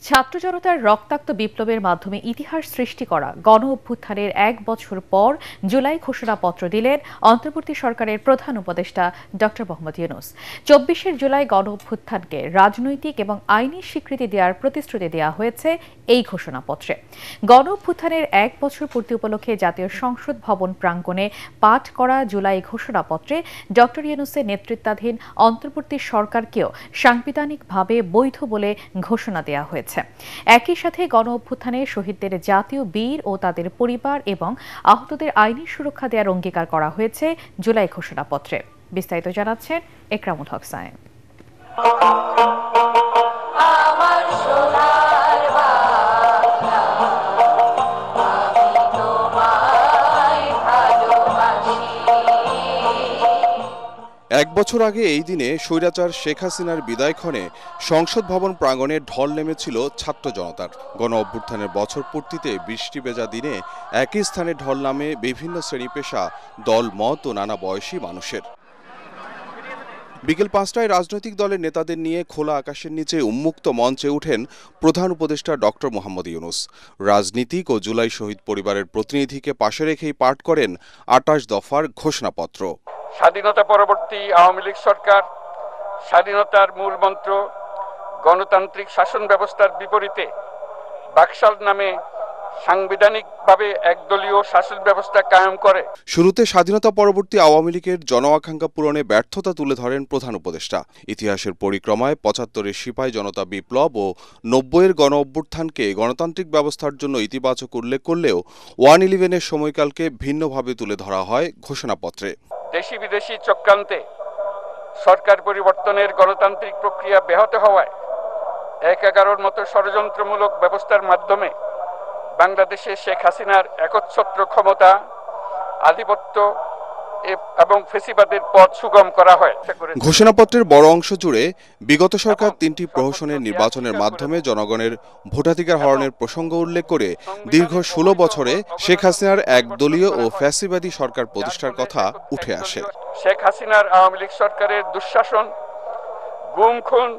ছাত্র জনতার রক্তাক্ত বিপ্লবের মাধ্যমে ইতিহাস সৃষ্টি করা গণ অভ্যুত্থানের ১ বছর পর জুলাই ঘোষণাপত্র দিলেন অন্তর্বর্তী সরকারের প্রধান উপদেষ্টা ডক্টর মোহাম্মদ ইউনূস। ২৪ জুলাই গণ অভ্যুত্থানকে রাজনৈতিক এবং আইনি স্বীকৃতি দেওয়ার প্রতিশ্রুতি দেওয়া হয়েছে এই ঘোষণাপত্রে। গণ অভ্যুত্থানের ১ বছর পূর্তি উপলক্ষে জাতীয় সংসদ ভবন প্রাঙ্গণে পাঠ করা জুলাই ঘোষণাপত্রে ডক্টর ইউনূসের নেতৃত্বাধীন অন্তর্বর্তী সরকারকেও সাংবিধানিকভাবে বৈধ বলে ঘোষণা দেওয়া হয়েছে। একই সাথে গণ অভ্যুত্থানে শহীদদের জাতীয় বীর ও তাদের পরিবার এবং আহতদের আইনি সুরক্ষা দেওয়ার অঙ্গীকার করা হয়েছে জুলাই ঘোষণাপত্রে। বিস্তারিত জানাচ্ছেন একরামুল হক সায়েম। এক বছর আগে এই দিনে স্বৈরাচার শেখ হাসিনার বিদায়ক্ষণে সংসদ ভবন প্রাঙ্গণে ঢল নেমেছিল ছাত্র জনতার। গণ অভ্যুত্থানের বছর পূর্তিতে বৃষ্টি ভেজা দিনে একই স্থানে ঢল নামে বিভিন্ন শ্রেণী পেশা, দল মত ও নানা বয়সী মানুষের। বিকেল ৫টায় রাজনৈতিক দলের নেতাদের নিয়ে খোলা আকাশের নিচে উন্মুক্ত মঞ্চে ওঠেন প্রধান উপদেষ্টা ডক্টর মোহাম্মদ ইউনূস। রাজনীতিক ও জুলাই শহীদ পরিবারের প্রতিনিধিকে পাশে রেখেই পাঠ করেন ২৮ দফার ঘোষণাপত্র। স্বাধীনতা পরবর্তী আওয়ামী লীগ সরকার স্বাধীনতার মূল মন্ত্র গণতান্ত্রিক শাসন ব্যবস্থার বিপরীতে বাকশাল নামে সাংবিধানিকভাবে একদলীয় শাসন ব্যবস্থা কায়েম করে। শুরুতে স্বাধীনতা পরবর্তী আওয়ামী লীগের জনআকাঙ্ক্ষা পূরণে ব্যর্থতা তুলে ধরেন প্রধান উপদেষ্টা। ইতিহাসের পরিক্রমায় ৭৫-এর সিপাহী জনতা বিপ্লব ও ৯০-এর গণ অভ্যুত্থানকে গণতান্ত্রিক ব্যবস্থার জন্য ইতিবাচক উল্লেখ করলেও ১১-এর সময়কালকে ভিন্নভাবে তুলে ধরা হয় ঘোষণাপত্রে। দেশি বিদেশি চক্রান্তে সরকার পরিবর্তনের গণতান্ত্রিক প্রক্রিয়া ব্যাহত হওয়ায় ১/১১-র মতো ষড়যন্ত্রমূলক ব্যবস্থার মাধ্যমে বাংলাদেশে শেখ হাসিনার একচ্ছত্র ক্ষমতা, আধিপত্য এবং ফ্যাসিবাদের পথ সুগম করা হয়। ঘোষণাপত্রের বড় অংশ জুড়ে বিগত সরকার ৩টি প্রহসনের নির্বাচনের মাধ্যমে জনগণের ভোটাধিকার হরণের প্রসঙ্গ উল্লেখ করে দীর্ঘ ১৬ বছরে শেখ হাসিনার একদলীয় ও ফ্যাসিবাদী সরকার প্রতিষ্ঠার কথা উঠে আসে। শেখ হাসিনার আওয়ামী লীগ সরকারের দুঃশাসন, গুম খুন,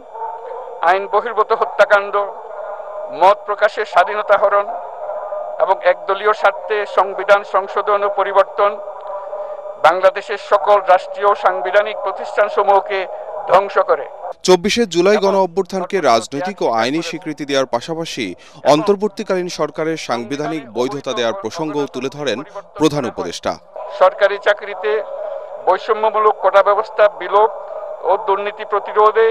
আইন বহির্ভূত হত্যাকাণ্ড, মত প্রকাশের স্বাধীনতা হরণ এবং একদলীয় স্বার্থে সংবিধান সংশোধন ও পরিবর্তন বাংলাদেশের সকল রাষ্ট্রীয় সাংবিধানিক প্রতিষ্ঠানসমূহকে ধ্বংস করে। ২৪ জুলাই গণ অভ্যুত্থানকে রাজনৈতিক ও আইনি স্বীকৃতি দেওয়ার পাশাপাশি অন্তর্বর্তীকালীন সরকারের সাংবিধানিক বৈধতা দেওয়ার প্রসঙ্গও তুলে ধরেন প্রধান উপদেষ্টা। সরকারি চাকরিতে বৈষম্যমূলক কোটা ব্যবস্থা বিলোপ ও দুর্নীতি প্রতিরোধে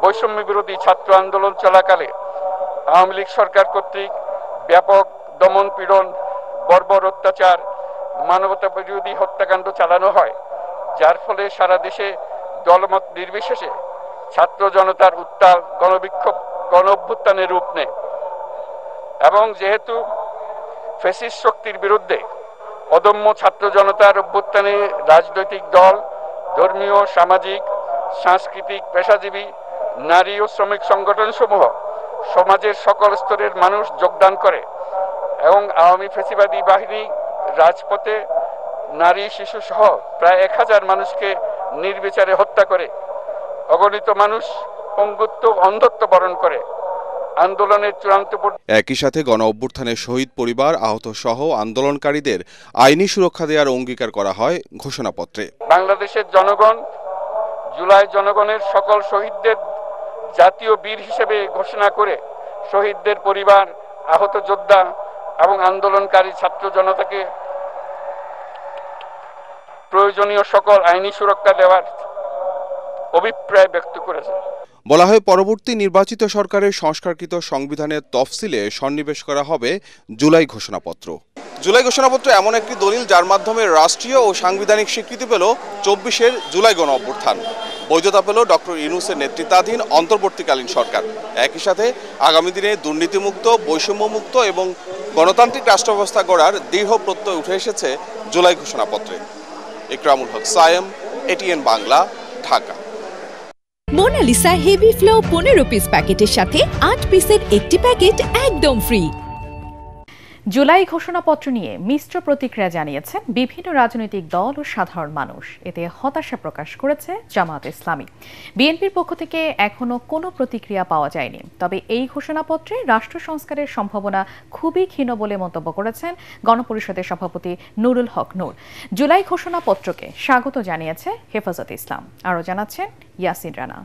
বৈষম্য বিরোধী ছাত্র আন্দোলন চলাকালে আওয়ামী লীগ সরকার কর্তৃক ব্যাপক দমন পীড়ন, বর্বর অত্যাচার, মানবতা বিরোধী হত্যাকাণ্ড চালানো হয়, যার ফলে সারা দেশে দলমত নির্বিশেষে ছাত্র জনতার উত্তাল গণবিক্ষোভ গণ অভ্যুত্থানের রূপ নেয়। এবং যেহেতু ফ্যাসিস্ট শক্তির বিরুদ্ধে অদম্য ছাত্র জনতার অভ্যুত্থানে রাজনৈতিক দল, ধর্মীয়, সামাজিক, সাংস্কৃতিক, পেশাজীবী, নারী ও শ্রমিক সংগঠনসমূহ সমাজের সকল স্তরের মানুষ যোগদান করে এবং আওয়ামী ফ্যাসিবাদী বাহিনী রাজপথে নারী, শিশু সহ প্রায় ১,০০০ মানুষকে নির্বিচারে হত্যা করে, অগণিত মানুষ পঙ্গুত্ব, অন্ধত্ব বরণ করে। আন্দোলনের চূড়ান্ত একই সাথে গণ অভ্যুত্থানের শহীদ পরিবার, আহত সহ আন্দোলনকারীদের আইনি সুরক্ষা দেওয়ার অঙ্গীকার করা হয় ঘোষণাপত্রে। বাংলাদেশের জনগণ জুলাই জনগণের সকল শহীদদের জাতীয় বীর হিসেবে ঘোষণা করে শহীদদের পরিবার, আহত যোদ্ধা এবং আন্দোলনকারী ছাত্র জনতাকে প্রয়োজনীয় সকল আইনি সুরক্ষা দেওয়ার অভিপ্রায় ব্যক্ত করেছে। বলা হয়, পরবর্তী নির্বাচিত সরকারের সংস্কারকৃত সংবিধানের তফসিলে সন্নিবেশ করা হবে জুলাই ঘোষণাপত্র। জুলাই ঘোষণাপত্র এমন একটি দলিল যার মাধ্যমে রাষ্ট্রীয় ও সাংবিধানিক স্বীকৃতি পেল ২৪ জুলাই গণ অভ্যুত্থান, বৈধতা পেল ডক্টর ইউনূসের নেতৃত্বাধীন অন্তর্বর্তীকালীন সরকার। একই সাথে আগামী দিনে দুর্নীতিমুক্ত, বৈষম্যমুক্ত এবং গণতান্ত্রিক রাষ্ট্র ব্যবস্থা গড়ার দৃঢ় প্রত্যয় উঠে এসেছে জুলাই ঘোষণাপত্রে। Ekramul Haque Sayem, ATN Bangla, Dhaka. Monalisa heavy flow ১৫ piece প্যাকেটের সাথে ৮ পিসের একটি প্যাকেট একদম ফ্রি। জুলাই ঘোষণাপত্র নিয়ে মিশ্র প্রতিক্রিয়া জানিয়েছেন বিভিন্ন রাজনৈতিক দল ও সাধারণ মানুষ। এতে হতাশা প্রকাশ করেছে জামায়াতে ইসলামী। বিএনপির পক্ষ থেকে এখনো কোনো প্রতিক্রিয়া পাওয়া যায়নি। তবে এই ঘোষণাপত্রে রাষ্ট্র সংস্কারের সম্ভাবনা খুবই ক্ষীণ বলে মন্তব্য করেছেন গণপরিষদের সভাপতি নুরুল হক নূর। জুলাই ঘোষণাপত্রকে স্বাগত জানিয়েছে হেফাজতে ইসলাম। আরও জানাচ্ছেন ইয়াসিন রানা।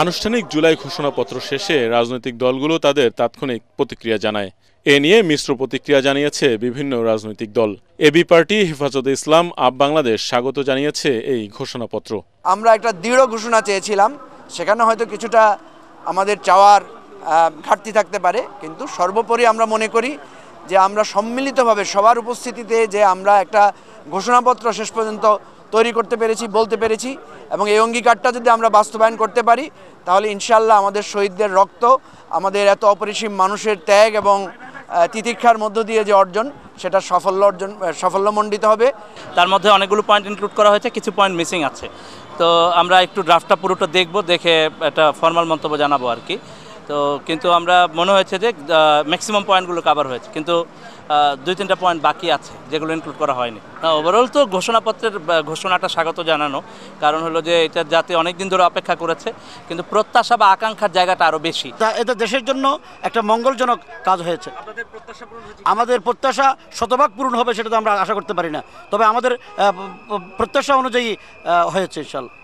আনুষ্ঠানিক জুলাই ঘোষণাপত্র শেষে রাজনৈতিক দলগুলো তাদের তাৎক্ষণিক প্রতিক্রিয়া জানায়। এ নিয়ে মিশ্র প্রতিক্রিয়া জানিয়েছে বিভিন্ন রাজনৈতিক দল। এবি পার্টি, হেফাজতে ইসলাম, আপ বাংলাদেশ স্বাগত জানিয়েছে এই ঘোষণাপত্র। আমরা একটা দৃঢ় ঘোষণা চেয়েছিলাম, সেখানে হয়তো কিছুটা আমাদের চাওয়ার ঘাটতি থাকতে পারে, কিন্তু সর্বোপরি আমরা মনে করি যে আমরা সম্মিলিতভাবে সবার উপস্থিতিতে যে আমরা একটা ঘোষণাপত্র শেষ পর্যন্ত তৈরি করতে পেরেছি, বলতে পেরেছি, এবং এই অঙ্গীকারটা যদি আমরা বাস্তবায়ন করতে পারি তাহলে ইনশাআল্লাহ আমাদের শহীদদের রক্ত, আমাদের এত অপরিসীম মানুষের ত্যাগ এবং তিতিক্ষার মধ্য দিয়ে যে অর্জন, সেটা সাফল্যমণ্ডিত হবে। তার মধ্যে অনেকগুলো পয়েন্ট ইনক্লুড করা হয়েছে, কিছু পয়েন্ট মিসিং আছে। তো আমরা একটু ড্রাফটটা পুরোটা দেখব, দেখে একটা ফর্মাল মন্তব্য জানাবো আর কি। তো কিন্তু আমরা মনে হয়েছে যে ম্যাক্সিমাম পয়েন্টগুলো কভার হয়েছে, কিন্তু 2-3টা পয়েন্ট বাকি আছে যেগুলো ইনক্লুড করা হয়নি। ওভারঅল তো ঘোষণাপত্রের ঘোষণাটা স্বাগত জানানো, কারণ হলো যে এটা জাতি অনেক দিন ধরে অপেক্ষা করেছে, কিন্তু প্রত্যাশা বা আকাঙ্ক্ষার জায়গাটা আরও বেশি। এটা দেশের জন্য একটা মঙ্গলজনক কাজ হয়েছে। আমাদের প্রত্যাশা শতভাগ পূরণ হবে সেটা তো আমরা আশা করতে পারি না, তবে আমাদের প্রত্যাশা অনুযায়ী হয়েছে ইনশাআল্লাহ।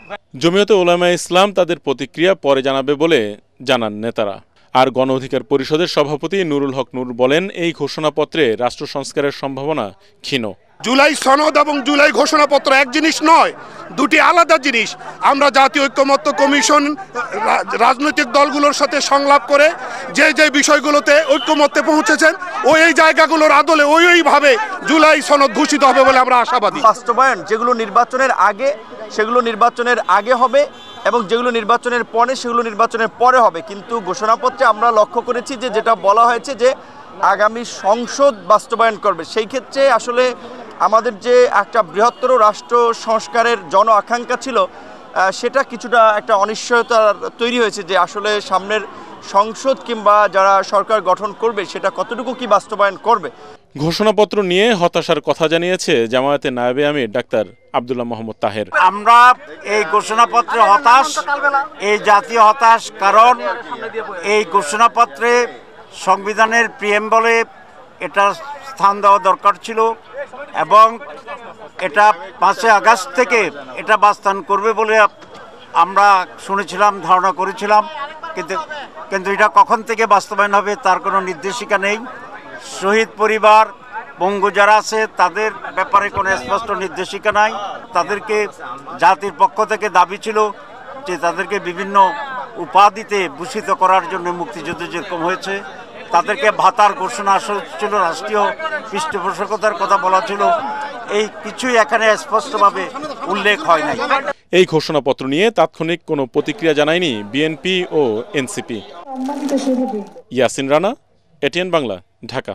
জমিয়তে উলামায়ে ইসলাম তাদের প্রতিক্রিয়া পরে জানাবে বলে জানান নেতারা। আর গণ অধিকার পরিষদের সভাপতি নুরুল হক নূর বলেন, এই ঘোষণাপত্রে রাষ্ট্র সংস্কারের সম্ভাবনা ক্ষীণ। জুলাই সনদ এবং জুলাই ঘোষণাপত্র এক জিনিস নয়, দুটি আলাদা জিনিস। আমরা জাতীয় ঐক্যমত্য কমিশন রাজনৈতিক দলগুলোর সাথে সংলাপ করে যে যে বিষয়গুলোতে ঐক্যমত্যে পৌঁছেছেন, ওই জায়গাগুলোর আদলে ওইভাবে জুলাই সনদ ঘোষিত হবে বলে আমরা আশাবাদী। বাস্তবায়ন যেগুলো নির্বাচনের আগে, সেগুলো নির্বাচনের আগে হবে, এবং যেগুলো নির্বাচনের পরে, সেগুলো নির্বাচনের পরে হবে। কিন্তু ঘোষণাপত্রে আমরা লক্ষ্য করেছি যে যেটা বলা হয়েছে যে আগামী সংসদ বাস্তবায়ন করবে। সেই ক্ষেত্রে আসলে আমাদের যে একটা বৃহত্তর রাষ্ট্র সংস্কারের জন আকাঙ্ক্ষা ছিল, সেটা কিছুটা একটা অনিশ্চয়তা তৈরি হয়েছে যে আসলে সামনের সংসদ কিংবা যারা সরকার গঠন করবে সেটা কতটুকু কি বাস্তবায়ন করবে। ঘোষণাপত্র নিয়ে হতাশার কথা জানিয়েছে জামায়াতে নায়েবে আমির ডাক্তার আব্দুল্লাহ মোহাম্মদ তাহের। আমরা এই ঘোষণাপত্রে হতাশ, এই জাতীয় হতাশ, কারণ এই ঘোষণাপত্রে সংবিধানের প্রিএম্বলে এটা স্থান দেওয়া দরকার ছিল, এবং এটা 5 আগস্ট থেকে এটা বাস্তবায়ন করবে বলে আমরা শুনেছিলাম, ধারণা করেছিলাম, কিন্তু এটা কখন থেকে বাস্তবায়ন হবে তার কোনো নির্দেশিকা নেই। শহীদ পরিবার, বঙ্গু যারা আছে তাদের ব্যাপারে কোনো স্পষ্ট নির্দেশিকা নাই। তাদেরকে জাতির পক্ষ থেকে দাবি ছিল যে তাদেরকে বিভিন্ন উপাধিতে ভূষিত করার জন্য মুক্তিযুদ্ধ যেরকম হয়েছে, তাদেরকে ভাতার ঘোষণা ছিল, রাষ্ট্রীয় পৃষ্ঠপোষকতার কথা বলা ছিল, এই কিছুই এখানে স্পষ্টভাবে উল্লেখ হয় নাই। এই ঘোষণাপত্র নিয়ে তাৎক্ষণিক কোনো প্রতিক্রিয়া জানায়নি বিএনপি ও এনসিপি। ইয়াসিন রানা, এটিএন বাংলা, ঢাকা।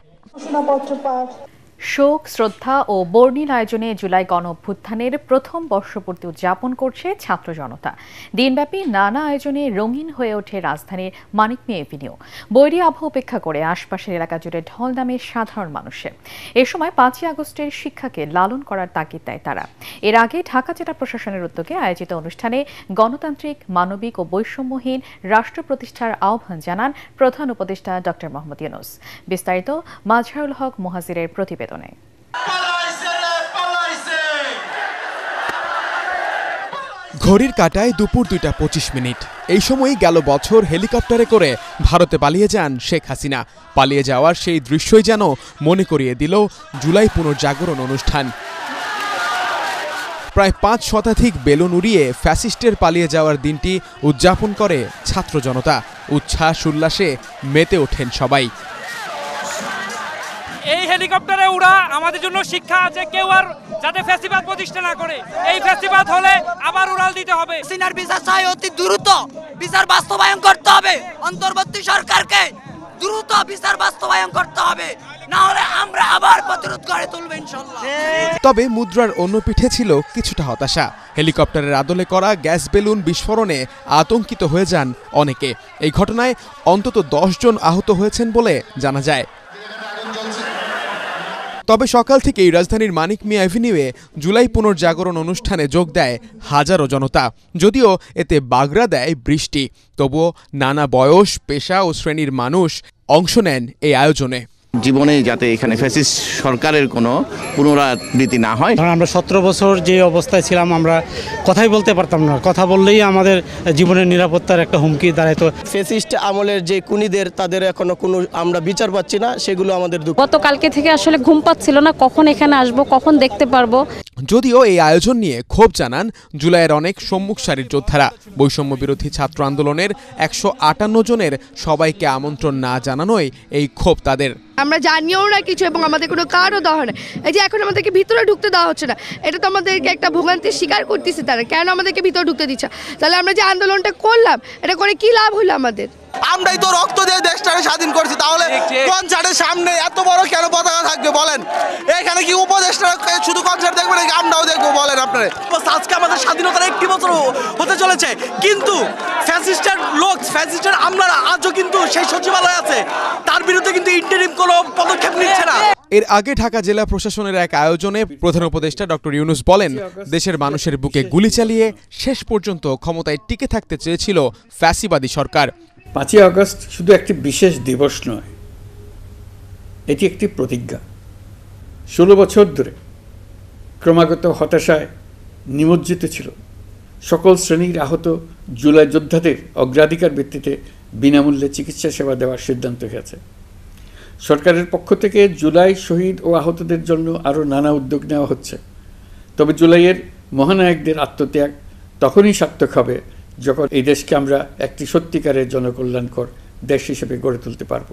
শোক, শ্রদ্ধা ও বর্ণিল আয়োজনে জুলাই গণ অভ্যুত্থানের প্রথম বর্ষপূর্তি উদযাপন করছে ছাত্র জনতা। দিনব্যাপী নানা আয়োজনে রঙিন হয়ে ওঠে রাজধানীর মানিক মিয়া এভিনিউ। বৈরী আবহাওয়া উপেক্ষা করে আশপাশের এলাকা জুড়ে ঢল নামে সাধারণ মানুষের। এ সময় 5 আগস্টের শিক্ষাকে লালন করার তাগিদ দেয় তারা। এর আগে ঢাকা জেলা প্রশাসনের উদ্যোগে আয়োজিত অনুষ্ঠানে গণতান্ত্রিক, মানবিক ও বৈষম্যহীন রাষ্ট্র প্রতিষ্ঠার আহ্বান জানান প্রধান উপদেষ্টা ডক্টর মোহাম্মদ ইউনূস। বিস্তারিত মাজহারুল হক মুহাজিরের প্রতিবেদনে। ঘড়ির কাঁটায় দুপুর 2:25। এই সময়ই গেল বছর হেলিকপ্টারে করে ভারতে পালিয়ে যান শেখ হাসিনা। পালিয়ে যাওয়ার সেই দৃশ্যই যেন মনে করিয়ে দিল জুলাই পুনর্জাগরণ অনুষ্ঠান। প্রায় 5 শতাধিক বেলুন উড়িয়ে ফ্যাসিস্টের পালিয়ে যাওয়ার দিনটি উদযাপন করে ছাত্র জনতা। উচ্ছ্বাস উল্লাসে মেতে ওঠেন সবাই। এই হেলিকপ্টারে উড়া আমাদের জন্য শিক্ষা আছে, কেউ আর যাতে ফেস্টিভাল প্রতিষ্ঠা না করে। এই ফেস্টিভাল হলে আবার উড়াল দিতে হবে। সিনার বিচার চাই, অতি দ্রুত বিচার বাস্তবায়ন করতে হবে। অন্তর্বর্তী সরকারকে দ্রুত দ্রুত বিচার বাস্তবায়ন করতে হবে, না হলে আমরা আবার প্রতিরোধ গড়ে তুলব ইনশাআল্লাহ। তবে মুদ্রার অন্য পিঠে ছিল কিছুটা হতাশা। হেলিকপ্টারের আদলে করা গ্যাস বেলুন বিস্ফোরণে আতঙ্কিত হয়ে যান অনেকে। এই ঘটনায় অন্তত 10 জন আহত হয়েছেন বলে জানা যায়। তবে সকাল থেকেই রাজধানীর মানিক মিয়া অ্যাভিনিউয়ে জুলাই পুনর্জাগরণ অনুষ্ঠানে যোগ দেয় হাজারো জনতা। যদিও এতে বাগড়া দেয় বৃষ্টি, তবুও নানা বয়স, পেশা ও শ্রেণীর মানুষ অংশ নেন এই আয়োজনে। জীবনে যাতে এখানে ফ্যাসিস্ট সরকারের কোনো পুনরাবৃত্তি না হয়। কারণ আমরা 17 বছর যে অবস্থায় ছিলাম, আমরা কথাই বলতে পারতাম না। কথা বললেই আমাদের জীবনের নিরাপত্তার একটা হুমকি দাঁড়াইতো। ফ্যাসিস্ট আমলের যে খুনিদের, তাদের এখনো কোনো আমরা বিচার পাচ্ছি না, সেগুলো আমাদের দুঃখ। গতকালকে থেকে আসলে ঘুম পাচ্ছিল না, কখন এখানে আসবো, কখন দেখতে পারবো। যদিও এই আয়োজন নিয়ে ক্ষোভ জানান জুলাইয়ের অনেক সম্মুখ সারির যোদ্ধারা। বৈষম্য বিরোধী ছাত্র আন্দোলনের 158 জনের সবাইকে আমন্ত্রণ না জানানোই এই ক্ষোভ তাদের। আমরা জানিও না কিছু এবং আমাদের কোনো কারও দেওয়া হয় না। এই যে এখন আমাদেরকে ভিতরে ঢুকতে দেওয়া হচ্ছে না, এটা তো আমাদেরকে একটা ভোগান্তির শিকার করতেছে তারা। কেন আমাদেরকে ভিতরে ঢুকতে দিচ্ছে? তাহলে আমরা যে আন্দোলনটা করলাম, এটা করে কি লাভ হলো আমাদের? আমরাই তো রক্ত দিয়ে দেশটাকে স্বাধীন করছি, তাহলে কনসার্টের সামনে এত বড় কেন পতাকা থাকবে বলেন? এখানে কি উপদেষ্টা শুধু কনসার্ট দেখবে নাকি আমরাও দেখবো বলেন আপনারা? আজকে আমাদের স্বাধীনতার 1 বছর হতে চলেছে, কিন্তু ফ্যাসিস্টের লোক, ফ্যাসিস্টের আমলারা আজও কিন্তু সেই সচিবালয় আছে, তার বিরুদ্ধে কিন্তু ইন্টারিম কোনো পদক্ষেপ নিচ্ছে না। এর আগে ঢাকা জেলা প্রশাসনের এক আয়োজনে প্রধান উপদেষ্টা ডক্টর ইউনূস বলেন, দেশের মানুষের বুকে গুলি চালিয়ে শেষ পর্যন্ত ক্ষমতায় টিকে থাকতে চেয়েছিল ফ্যাসিবাদী সরকার। 5ই আগস্ট শুধু একটি বিশেষ দিবস নয়, এটি একটি প্রতিজ্ঞা। 16 বছর ধরে ক্রমাগত হতাশায় নিমজ্জিত ছিল সকল শ্রেণীর আহত জুলাই যোদ্ধাদের অগ্রাধিকার ভিত্তিতে বিনামূল্যে চিকিৎসা সেবা দেওয়ার সিদ্ধান্ত হয়েছে। সরকারের পক্ষ থেকে জুলাই শহীদ ও আহতদের জন্য আরও নানা উদ্যোগ নেওয়া হচ্ছে। তবে জুলাইয়ের মহানায়কদের আত্মত্যাগ তখনই সার্থক হবে যখন এই দেশকে আমরা একটি সত্যিকারের জনকল্যাণকর দেশ হিসেবে গড়ে তুলতে পারব।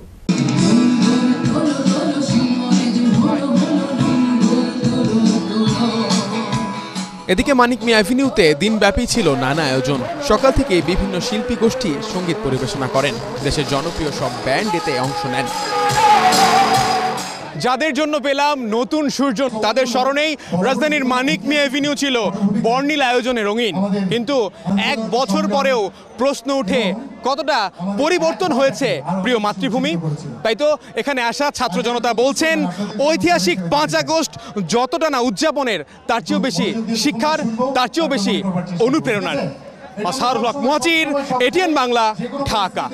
এদিকে মানিক মিয়া অ্যাভিনিউতে দিনব্যাপী ছিল নানা আয়োজন। সকাল থেকে বিভিন্ন শিল্পী গোষ্ঠী সঙ্গীত পরিবেশনা করেন। দেশের জনপ্রিয় সব ব্যান্ড এতে অংশ নেন। যাদের জন্য পেলাম নতুন সূর্য, তাদের স্মরণেই রাজধানীর মানিক মিয়া অ্যাভিনিউ ছিল বর্ণিল আয়োজনে রঙিন। কিন্তু 1 বছর পরেও প্রশ্ন উঠে, কতটা পরিবর্তন হয়েছে প্রিয় মাতৃভূমি? তাই তো এখানে আসা ছাত্র জনতা বলছেন, ঐতিহাসিক 5 আগস্ট যতটা না উদযাপনের, তার চেয়েও বেশি শিক্ষার, তার চেয়েও বেশি অনুপ্রেরণার। আসারুল হক মুহাজির, এটিএন বাংলা, ঢাকা।